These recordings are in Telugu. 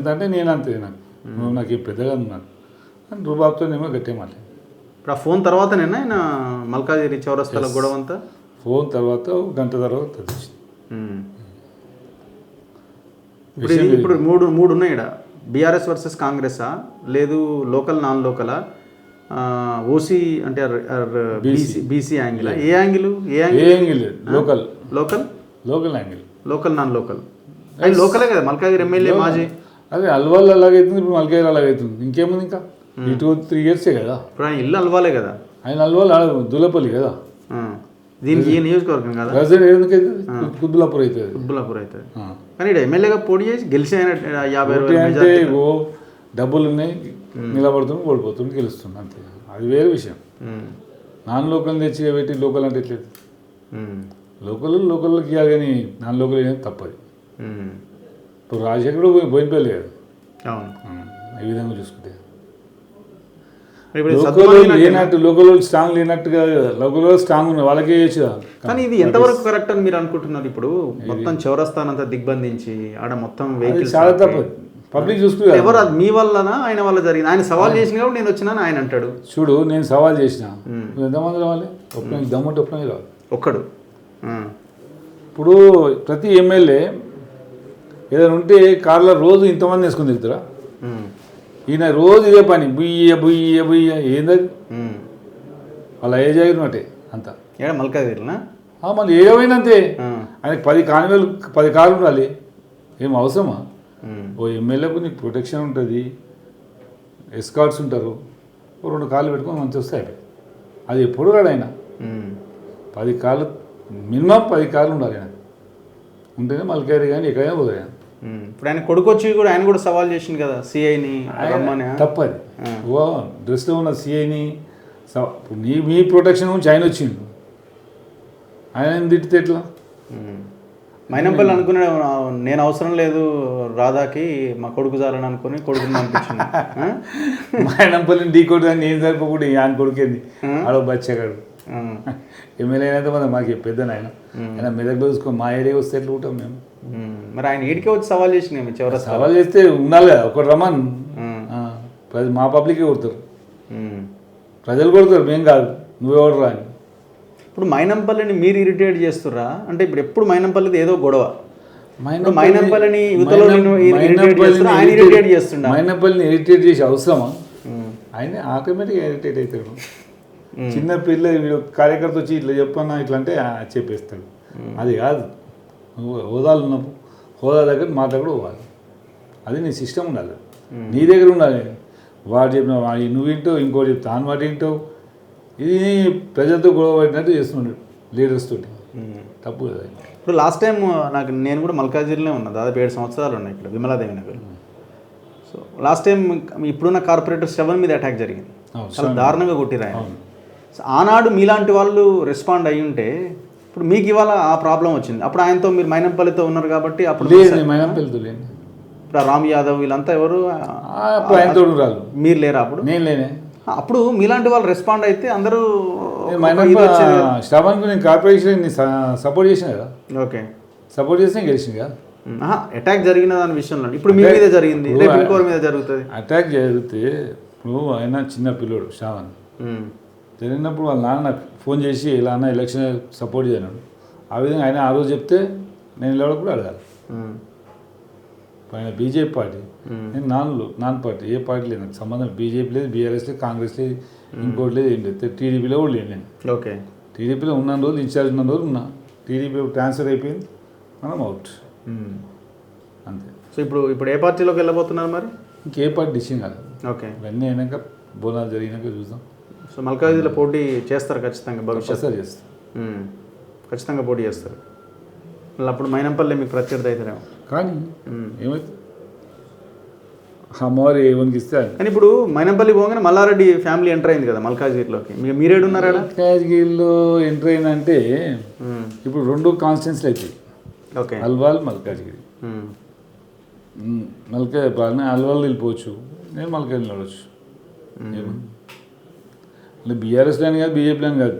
ఎంత అంటే నేను అంతే నాకు నువ్వు నాకు పెద్దగా ఉన్నాను అని రూబాబ్తో ఏమో గట్టే మాట. ఇప్పుడు ఆ ఫోన్ తర్వాతనేనా ఆయన మల్కాజిగిరి చౌరస్తాల గొడవ అంతా? ఫోన్ తర్వాత గంట తర్వాత తెలిసింది. ఇప్పుడు మూడు ఉన్నాయి ఇక్కడ. బీఆర్ఎస్ వర్సెస్ కాంగ్రెసా, లేదు లోకల్ నాన్ లోకలా, ఓసీ అంటే బీసీ యాంగిల్, ఏ angle? Local local local angle, local non local. అది లోకలే కదా మల్కాజిగిరి ఎమ్మెల్యే మాజీ. అదే అల్వాల్ అలాగైతుంది, ఇప్పుడు మల్కాజిగిరి అలాగైతుంది. ఇంకేముంది ఇంకా ఈ 2-3 years కదా. ఇప్పుడు ఆయన ఇల్లు అల్వాలే కదా. ఆయన అల్వాల్ దులపల్లి కదా. దీనికి ఏ నియోజకవర్గం కదా, కుద్బులాపూర్ అవుతుంది. కుద్బులాపూర్ అవుతుంది. కానీ ఇక్కడ ఎమ్మెల్యేగా పోటీ చేసి గెలిచి ఆయన 50 అంటే డబ్బులు ఉన్నాయి, నిలబడుతుంది, ఓడిపోతుంది, గెలుస్తుంది అంతే. అది వేరే విషయం. నాన్ లోకల్ తెచ్చి పెట్టి లోకల్ అంటే ఎట్లేదు. లోకల్కి ఇవ్వాలి కానీ నాన్ లోకల్ అనేది తప్పది. ఇప్పుడు రాజశేఖర్ పోయినపల్లి కదా. ఈ విధంగా చూసుకుంటే లోకల్ స్ట్రాంగ్ లేనట్టుగా, లోకల్ స్ట్రాంగ్ ఉన్న వాళ్ళకే చేయొచ్చు. కానీ ఇది ఎంతవరకు కరెక్ట్ అని మీరు అనుకుంటున్నారు? ఇప్పుడు మొత్తం చౌరస్తానంతా దిగ్బంధించి ఆడ మొత్తం వెహికల్స్ చాలా తప్పదు. పబ్లిక్ చూసుకుంటే ఎవరు అది మీ వల్లనా ఆయన వల్ల జరిగింది? ఆయన సవాల్ చేసిన కాబట్టి నేను వచ్చినా ఆయన అంటాడు. చూడు నేను సవాల్ చేసిన, ఎంతమంది రావాలి? ఒప్పని దమ్ముంటే ఒప్పని రావాలి ఒక్కడు. ఇప్పుడు ప్రతి ఎమ్మెల్యే ఏదైనా ఉంటే కార్లో రోజు ఇంతమంది వేసుకుని తిరుగుతారా? ఈయన రోజు ఇదే పని, బుయ్య ఏందది వాళ్ళ ఏజ్ అయినట్టే అంతా. మల్కాజిగిరినా మళ్ళీ ఏమైనా అంతే. ఆయనకి 10 కార్లు ఉండాలి. ఏం అవసరమా? ఓ ఎమ్మెల్యేకు నీకు ప్రొటెక్షన్ ఉంటుంది, ఎస్కార్ట్స్ ఉంటారు, 2 కార్లు పెట్టుకొని మంచి వస్తాయి. అది ఎప్పుడు రాడు ఆయన. 10 కార్లు మినిమం 10 కార్లు ఉండాలి ఆయన. ఉంటేనే మల్కాజిగిరి కానీ ఎక్కడైనా పోతాయి. ఇప్పుడు ఆయన కొడుకు వచ్చి కూడా ఆయన కూడా సవాల్ చేసింది కదా సిఐని. తప్పది. ఓ డ్రెస్లో ఉన్న సిఐని మీ ప్రొటెక్షన్ గురించి ఆయన వచ్చిండు, ఆయన తిట్టితే ఎట్లా? మైనంపల్లి అనుకున్నాడు నేను అవసరం లేదు రాధాకి, మా కొడుకు చాలని అనుకుని కొడుకుని అనిపించింది. మైనంపల్లిని ఢీ కొడుకు అని నేను సరిపోకుండా ఆయన కొడుకేంది ఆడో బచ్చగాడు. ఎమ్మెల్యే అయితే మనం మాకు పెద్ద ఆయన ఆయన మెదక్లో చూసుకొని మా ఏరియా వస్తే ఎట్లా ఉంటాం మేము. మరి ఆయన ఈడికే వచ్చి సవాల్ చేసినాము. చివరి సవాల్ చేస్తే ఉండాలి కదా, ఒకటి రమ్మన్. మా పబ్లికే కొడతారు, ప్రజలు కొడతారు, మేము కాదు. నువ్వెవడు రా అని. ఇప్పుడు మైనంపల్లిని మీరు ఇరిటేట్ చేస్తుర్రా అంటే? ఇప్పుడు ఎప్పుడు మైనంపల్లిది ఏదో గొడవ, మైనంపల్లిని మైనంపల్లిని ఇరిటేట్ చేసే అవసరమా? ఆయన ఆటోమేటిక్గా ఇరిటేట్ అవుతాడు. చిన్న పిల్ల వీడు కార్యకర్త వచ్చి ఇట్లా చెప్పన్నా ఇట్లా అంటే చెప్పేస్తాడు. అది కాదు, నువ్వు హోదాలు ఉన్నప్పుడు హోదా దగ్గర మా దగ్గర పోవాలి. అది నీ సిస్టమ్ ఉండాలి, నీ దగ్గర ఉండాలి. వాడు చెప్పిన నువ్వు వింటావు, ఇంకోటి చెప్తా అని వాటి వింటావు. ఇది ప్రజలతో గొడవ పడినట్టు చేస్తున్నాడు లీడర్స్ తోటి. తప్పు కదా. ఇప్పుడు లాస్ట్ టైం నేను కూడా మల్కాజిగిరిలో ఉన్నా, దాదాపు 7 సంవత్సరాలు ఉన్నాయి ఇక్కడ Vimala Devi Nagar. So last time ఇప్పుడున్న కార్పొరేటర్ 7 మీద అటాక్ జరిగింది, చాలా దారుణంగా కొట్టిరు ఆయన. ఆనాడు మీలాంటి వాళ్ళు రెస్పాండ్ అయ్యి ఉంటే ఇప్పుడు మీకు ఇవాళ ఆ ప్రాబ్లం వచ్చింది. అప్పుడు ఆయనతో మీరు మైనంపల్లితో ఉన్నారు కాబట్టి అప్పుడు మైనంపల్లితో లేని ఇప్పుడు రామ్ యాదవ్ వీళ్ళంతా ఎవరు మీరు లేరా అప్పుడు? నేను లేనే. అప్పుడు మీలాంటి వాళ్ళు రెస్పాండ్ అయితే అందరూ శ్రవణ్కు నేను కార్పొరేషన్ సపోర్ట్ చేసిన కదా. ఓకే, సపోర్ట్ చేస్తే గెలిచింది కదా. అటాక్ జరిగిన దాని విషయంలో ఇప్పుడు మీ మీద జరిగింది, ఇంకోరి మీద జరుగుతుంది. అటాక్ జరిగితే ఇప్పుడు ఆయన చిన్న పిల్లోడు శ్రావణ్ జరిగినప్పుడు వాళ్ళ నాన్న నాకు ఫోన్ చేసి ఇలా అన్న ఎలక్షన్ సపోర్ట్ చేయను. ఆ విధంగా ఆయన ఆ రోజు చెప్తే నేను నిలబడకుండా అడగాలి. ఆయన బీజేపీ పార్టీ, నేను నాన్ పార్టీ, ఏ పార్టీ లేదు నాకు సంబంధం. బీజేపీ లేదు, బీఆర్ఎస్ లేదు, కాంగ్రెస్ లేదు, ఇంకోటి లేదు, ఏం లేదు. టీడీపీలో కూడా లేదు నేను. ఓకే, టీడీపీలో ఉన్న రోజులు ఇన్ఛార్జ్ ఉన్న రోజులు ఉన్నా. టీడీపీ ట్రాన్స్ఫర్ అయిపోయింది, మనం అవుట్ అంతే. సో ఇప్పుడు ఏ పార్టీలోకి వెళ్ళబోతున్నారు మరి? ఇంకే పార్టీ డిసిషన్ కాదు. ఓకే, ఇవన్నీ అయినాక బోనాలు జరిగినాక చూద్దాం. సో మల్కాజిగిరిలో పోటీ చేస్తారు ఖచ్చితంగా, భవిష్యత్తు చేస్తారు, ఖచ్చితంగా పోటీ చేస్తారు. మళ్ళీ అప్పుడు మైనంపల్లి మీకు ప్రత్యర్థి అవుతారేమో. కానీ ఏమైతే అమ్మవారు ఏమనికి ఇస్తే. కానీ ఇప్పుడు మైనంపల్లి పోగానే మల్లారెడ్డి ఫ్యామిలీ ఎంటర్ అయింది కదా మల్కాజిగిరిలోకి, మీరేడున్నారా? మల్కాజిగిరిలో ఎంటర్ అయిందంటే ఇప్పుడు 2 కాన్స్టిట్యున్సీలు అవుతాయి. ఓకే, అల్వాల్ మల్కాజిగిరి. అల్వాల్ వెళ్ళిపోవచ్చు, నేను మల్కాజిగిరి వెళ్ళవచ్చు. బీఆర్ఎస్ ప్లాన్ కాదు, బీజేపీ ప్లాన్ కాదు.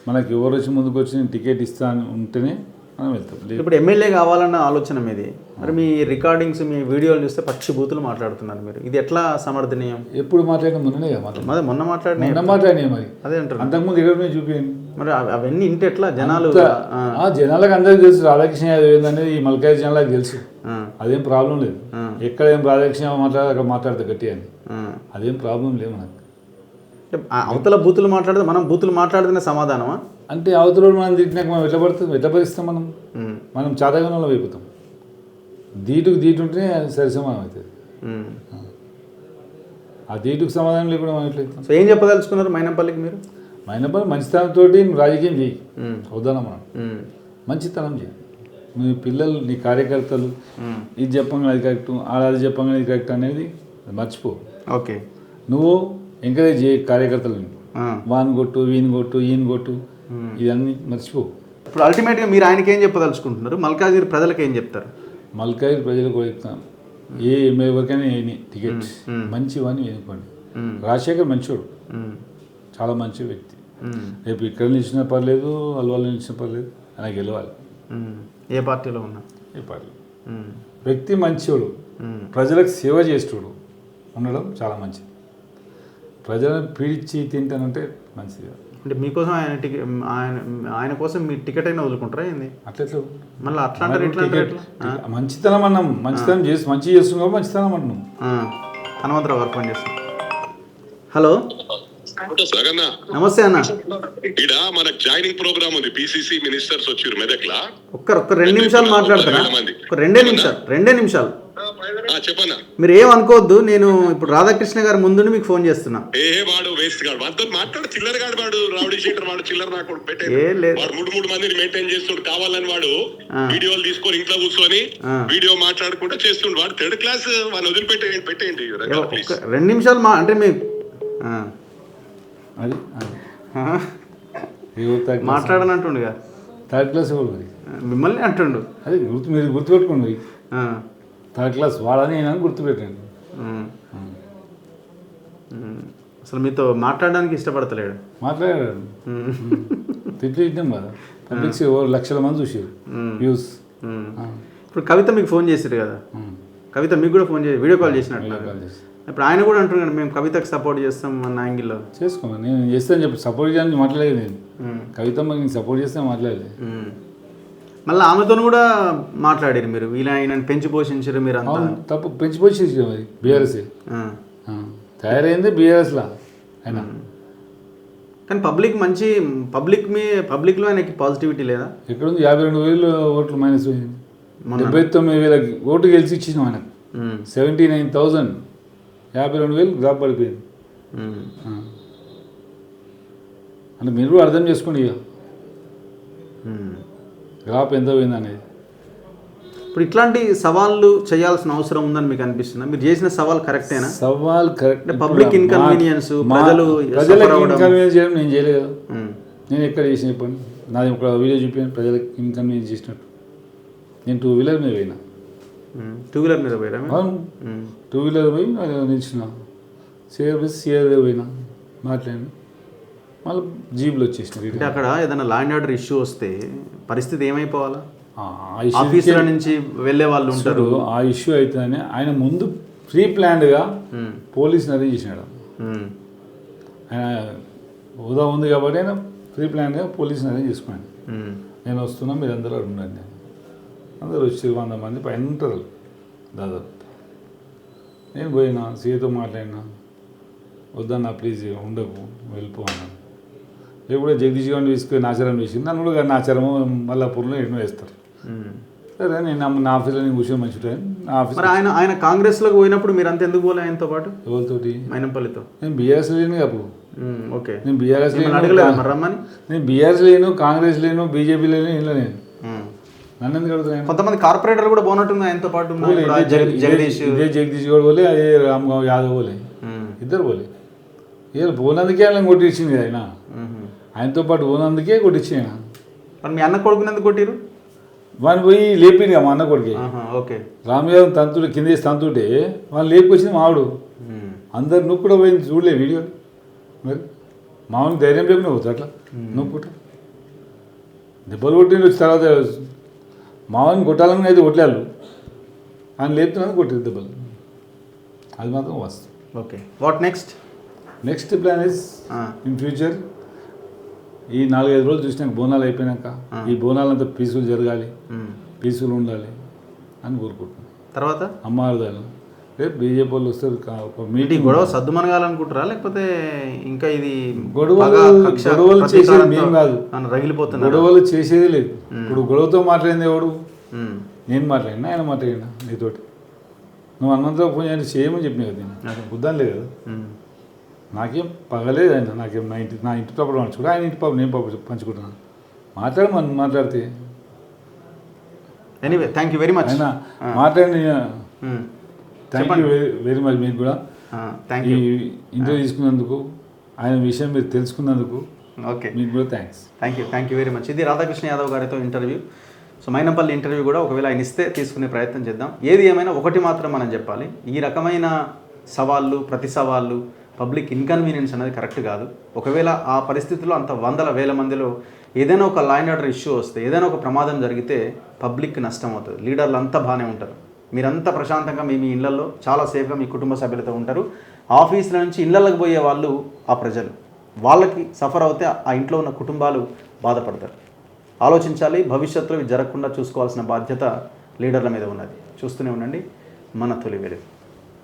మనకి ఎవరు వచ్చి ముందుకు వచ్చి నేను టికెట్ ఇస్తాను ఉంటేనే మనం వెళ్తాం. ఇప్పుడు ఎమ్మెల్యే కావాలన్న ఆలోచన మీది, మరి మీ రికార్డింగ్స్ మీ వీడియోలు చూస్తే పచ్చి బూతులు మాట్లాడుతున్నారు మీరు, ఇది ఎట్లా సమర్థనీయం? ఎప్పుడు మాట్లాడినా మొన్ననే మాట్లాడు, అదే మొన్న మాట్లాడినా మరి అదే అంటారు. అంతకుముందు ఎక్కడ మీద చూపించండి మరి అవన్నీ ఇంటి ఎట్లా జనాలు? జనాలకు అందరికీ తెలుసు రాధాకృష్ణ యాదవ్ ఏందనేది, ఈ మల్కాయ జనాలకు తెలుసు. అదేం ప్రాబ్లం లేదు. ఎక్కడ ఏం రాధాకృష్ణ మాట్లాడాలి అక్కడ మాట్లాడతా గట్టి అని, అదేం ప్రాబ్లం లేదు మనకు. అవతల బూతులు మాట్లాడితే మనం బూతులు మాట్లాడితేనే సమాధానమా? అంటే అవతల మనం తిట్టినాక మనం ఎట్లా భరిస్తాం? మనం చాతగానంలో అయిపోతాం. దీటుకు ఉంటేనే అది సరి సమానం అవుతుంది. ఆ దీటుకు సమాధానం లేకుండా మనం ఎట్లయితాం? సో ఏం చెప్పదలుచుకున్నారు మైనంపల్లికి మీరు? మైనంపల్లి మంచితనంతో రాజకీయం చేయి, వద్దానా మనం మంచితనం చేయి. నీ పిల్లలు, నీ కార్యకర్తలు ఇది చెప్పంగా అది కరెక్ట్, అది చెప్పంగా ఇది కరెక్ట్ అనేది మర్చిపో. ఓకే, నువ్వు ఎంకరేజ్ చేయి కార్యకర్తలను, వాన్ కొట్టు, వీని కొట్టు, ఈయన కొట్టు, ఇవన్నీ మర్చిపో. ఇప్పుడు అల్టిమేట్గా మీరు ఆయనకి ఏం చెప్పదలుచుకుంటున్నారు? మల్కాజ్గిరి ప్రజలకు ఏం చెప్తారు? మల్కాజ్గిరి ప్రజలకు కూడా చెప్తాను, ఎవరికైనా వేయని టికెట్ మంచివని ఎన్నుకోండి. రాజశేఖర్ మంచోడు, చాలా మంచి వ్యక్తి. రేపు ఇక్కడ నిలిచినా పర్లేదు, అల్వాళ్ళు నిలిచినా పర్లేదు, ఆయన గెలవాలి. ఏ పార్టీలో ఉన్నా ఏ పార్టీ వ్యక్తి మంచోడు, ప్రజలకు సేవ చేసేటోడు ఉండడం చాలా మంచిది. ప్రజలను పీడించి తింటానంటే మంచిది. అంటే మీకోసం ఆయన కోసం మీ టికెట్ అయినా వదులుకుంటారా ఏంది? అట్లా మళ్ళీ అట్లా మంచితనం అన్నాం, మంచితనం చేసి మంచి చేస్తున్నాం, మంచితనం అంటున్నాం. హనుమంతరావు గారు ఫోన్ చేస్తాం. హలో, నమస్తే అన్న. ఇక్కడ మనకు జాయినింగ్ ప్రోగ్రామ్ ఉంది, పిసిసి మినిస్టర్స్ వచ్చారు మెదక్లా. ఒక్క 2 నిమిషాలు మాట్లాడతారా? ఒక 2 నిమిషాలు చెప్పన్నా. మీరు ఏమనుకోవద్దు, నేను ఇప్పుడు రాధాకృష్ణ గారి ముందు మీకు ఫోన్ చేస్తున్నా. వాడు వేస్ట్ గాడు, వాడితో మాట్లాడు, చిల్లర గాడు, వాడు రౌడీ షీటర్, వాడు చిల్లర నాకు పెట్టే వాడు 3 మందిని మెయింటైన్ చేస్తాడు. కావాలని వాడు వీడియోలు తీసుకొని ఇంట్లో కూర్చొని వీడియో మాట్లాడుకుంటూ చేస్తుండు. వాడు 3rd క్లాస్, వాడిని వదిలిపెట్టేయండి. 2 నిమిషాలు అంటే మీ అది మాట్లాడనంటుండగా 3rd క్లాస్ మిమ్మల్ని అంటుండు. అది మీరు గుర్తుపెట్టుకోండి, 3rd క్లాస్ వాడని అయినా గుర్తుపెట్టండి. అసలు మీతో మాట్లాడడానికి ఇష్టపడతలేడు. మాట్లాడాడు, తిట్టినాం కదా, పబ్లిక్స్ లక్షల మంది చూసారు వ్యూస్. ఇప్పుడు కవిత మీకు ఫోన్ చేశారు కదా, కవిత మీకు కూడా ఫోన్ చేసి వీడియో కాల్ చేసినట్టు. ఇప్పుడు ఆయన కూడా అంటున్నాడు మేము కవితకు సపోర్ట్ చేస్తాం అన్న యాంగిల్లో. చేసుకోమని నేను చేస్తాను చెప్పి సపోర్ట్ చేయడానికి మాట్లాడలేదు. నేను కవిత నేను సపోర్ట్ చేస్తే మాట్లాడలేదు. మళ్ళీ ఆమెతో కూడా మాట్లాడారు మీరు, ఇలా ఆయన పెంచి పోషించారు మీరు అంతా. తప్పు పెంచి పోషించారు, మరి బీఆర్ఎస్ తయారైంది బీఆర్ఎస్లా ఆయన. కానీ పబ్లిక్లో ఆయనకి పాజిటివిటీ లేదా? ఎక్కడుంది? 52,000 ఓట్లు మైనస్ పోయింది. 79,000 ఓటు గెలిచి ఇచ్చినాం ఆయనకు. 79,000, 52,000 గ్రాప్ పడిపోయింది. అంటే మీరు కూడా అర్థం చేసుకోండి ఇక గ్రాప్ ఎంత పోయింది అనేది. ఇప్పుడు ఇట్లాంటి సవాళ్ళు చేయాల్సిన అవసరం ఉందని మీకు అనిపిస్తుందా? మీరు చేసిన సవాల్ కరెక్టేనా? సవాల్ కరెక్ట్. పబ్లిక్ ఇన్కన్వీనియన్స్, ప్రజలకు ఇన్కన్వీనియన్స్ చేయడం నేను చేయలేదు. నేను ఎక్కడ చేసిన చెప్పండి? నాది ఒక వీడియో చూపాను ప్రజలకు ఇన్కన్వీనియన్స్ చేసినట్టు. నేను 2 వీలర్ మీద పోయినా. 2 వీలర్ మీద పోయినా? అవును, 2 వీలర్ పోయి నిలిచిన, సిఆర్ పోయినా మాట్లాడినా, మళ్ళీ జీబులు వచ్చేసిన. అంటే అక్కడ ఏదైనా లా అండ్ ఆర్డర్ ఇష్యూ వస్తే పరిస్థితి ఏమైపోవాలా? ఆఫీసుల నుంచి వెళ్ళే వాళ్ళు ఉంటారు. ఆ ఇష్యూ అవుతుందని ఆయన ముందు ప్రీ ప్లాన్డ్గా పోలీసుని అరేంజ్ చేసినాడు. ఆయన హోదా ఉంది కాబట్టి ఆయన ప్రీ ప్లాన్డ్గా పోలీసుని అరేంజ్ చేసుకున్నాను. నేను వస్తున్నా, మీరు అందరూ ఉండండి. అందరూ వచ్చి 100 మంది పైన ఉంటారు దాదాపు. నేను పోయినా, సీతో మాట్లాడినా, వద్దన్నా ప్లీజ్ ఉండకు వెళ్ళిపో అన్నాను. లేకపోతే జగదీష్ గారిని తీసుకుని నాచారం వేసింది, నన్ను కూడా నాచారము మల్లాపూర్లో ఎన్నో వేస్తారు. సరే నేను నా ఆఫీస్లో నేను కూర్చొని మంచి నా ఆఫీస్. ఆయన కాంగ్రెస్లోకి పోయినప్పుడు మీరు అంత ఎందుకు పోలే ఆయనతో పాటు? ఎవరితోటి? మైనంపల్లితో. నేను బీఆర్ఎస్ లేను అప్పుడు. ఓకే, నేను బీఆర్ఎస్ రమ్మని. నేను బీఆర్ఎస్ లేను, కాంగ్రెస్ లేను, బీజేపీ లేను, ఇంట్లో నేను. నన్ను ఎందుకు అడుగుతాను? కొంతమంది కార్పొరేటర్లు కూడా పోనట్టుంది ఆయనతో పాటు. జగదీష్, ఇదే జగదీష్ గౌడ్ పోలే, అదే రామ్గావ్ యాదవ్ పోలే, ఇద్దరు పోలే. ఇక పోనందుకే ఆయన కొట్టించింది ఆయన. ఆయనతో పాటు పోనందుకే కొట్టించింది ఆయన. మరి మీ అన్న కొడుకునేందుకు కొట్టిరు? వాడిని పోయి లేపింది మా అన్న కొడుకు. ఓకే, రామయాదవ్ తంతుడు కింద వేసి తంతుంటే వాళ్ళు లేపుకొచ్చింది మావాడు. అందరు నువ్వు కూడా పోయింది చూడలే వీడియో. మరి మామూలు ధైర్యం లేకుండా పోతుంది అట్లా నువ్వు పుట్ట దెబ్బలు కొట్టింది. తర్వాత మావని కొట్టాలని అయితే కొట్లాలు ఆయన లేపుతున్నాను కొట్టిరు దెబ్బలు, అది మాత్రం వాస్తవం. Okay, what next? Next plan is in future ఈ 4-5 రోజులు చూసినాక బోనాలు అయిపోయినాక ఈ బోనాలంతా పీస్ఫుల్ జరగాలి, పీస్ఫుల్ ఉండాలి అని కోరుకుంటున్నాను. తర్వాత అమ్మవారిదాలు రేపు బీజేపీ వాళ్ళు వస్తారు, ఒక ఈ మీటింగ్ గొడవ సర్దుమనగాలనుకుంటారా లేకపోతే ఇంకా ఇది గొడవలు చేసేది మేము కాదు, రగిలిపోతున్నా? గొడవలు చేసేది లేదు. ఇప్పుడు గొడవతో మాట్లాడింది ఎవడు? నేను మాట్లాడినా, ఆయన మాట్లాడినా నీతోటి. నువ్వు హనుమంతరావు ఫోన్ చేయండి చేయమని చెప్పినా కదా, నేను బుద్ధాను లేదు కదా. నాకేం పగలేదు ఆయన, నాకేం నా ఇంటి పాపలు పంచుకుంటా, ఆయన ఇంటి పాప నేను పాప పంచుకుంటున్నాను. మాట్లాడితే anyway thank you very much. ఆయన మాట్లాడి థ్యాంక్ యూ వెరీ మచ్. మీకు కూడా ఈ ఇంటర్వ్యూ తీసుకున్నందుకు, ఆయన విషయం మీరు తెలుసుకున్నందుకు ఓకే, మీకు కూడా థ్యాంక్ యూ వెరీ మచ్. ఇది రాధాకృష్ణ యాదవ్ గారితో ఇంటర్వ్యూ. సో మైనంపల్లి ఇంటర్వ్యూ కూడా ఒకవేళ ఆయన ఇస్తే తీసుకునే ప్రయత్నం చేద్దాం. ఏది ఏమైనా ఒకటి మాత్రం మనం చెప్పాలి, ఈ రకమైన సవాళ్ళు, ప్రతి సవాళ్ళు, పబ్లిక్ ఇన్కన్వీనియన్స్ అనేది కరెక్ట్ కాదు. ఒకవేళ ఆ పరిస్థితుల్లో అంత వందల వేల మందిలో ఏదైనా ఒక లా అండ్ ఆర్డర్ ఇష్యూ వస్తే, ఏదైనా ఒక ప్రమాదం జరిగితే పబ్లిక్ నష్టం అవుతుంది. లీడర్లు అంతా బాగానే ఉంటారు, మీరంతా ప్రశాంతంగా మీ ఇళ్లలో చాలా సేఫ్గా మీ కుటుంబ సభ్యులతో ఉంటారు. ఆఫీసుల నుంచి ఇళ్లలోకి పోయే వాళ్ళు ఆ ప్రజలు, వాళ్ళకి సఫర్ అవుతే ఆ ఇంట్లో ఉన్న కుటుంబాలు బాధపడతారు. ఆలోచించాలి, భవిష్యత్తులో ఇది జరగకుండా చూసుకోవాల్సిన బాధ్యత లీడర్ల మీద ఉన్నది. చూస్తూనే ఉండండి మన తొలి వెలుగు.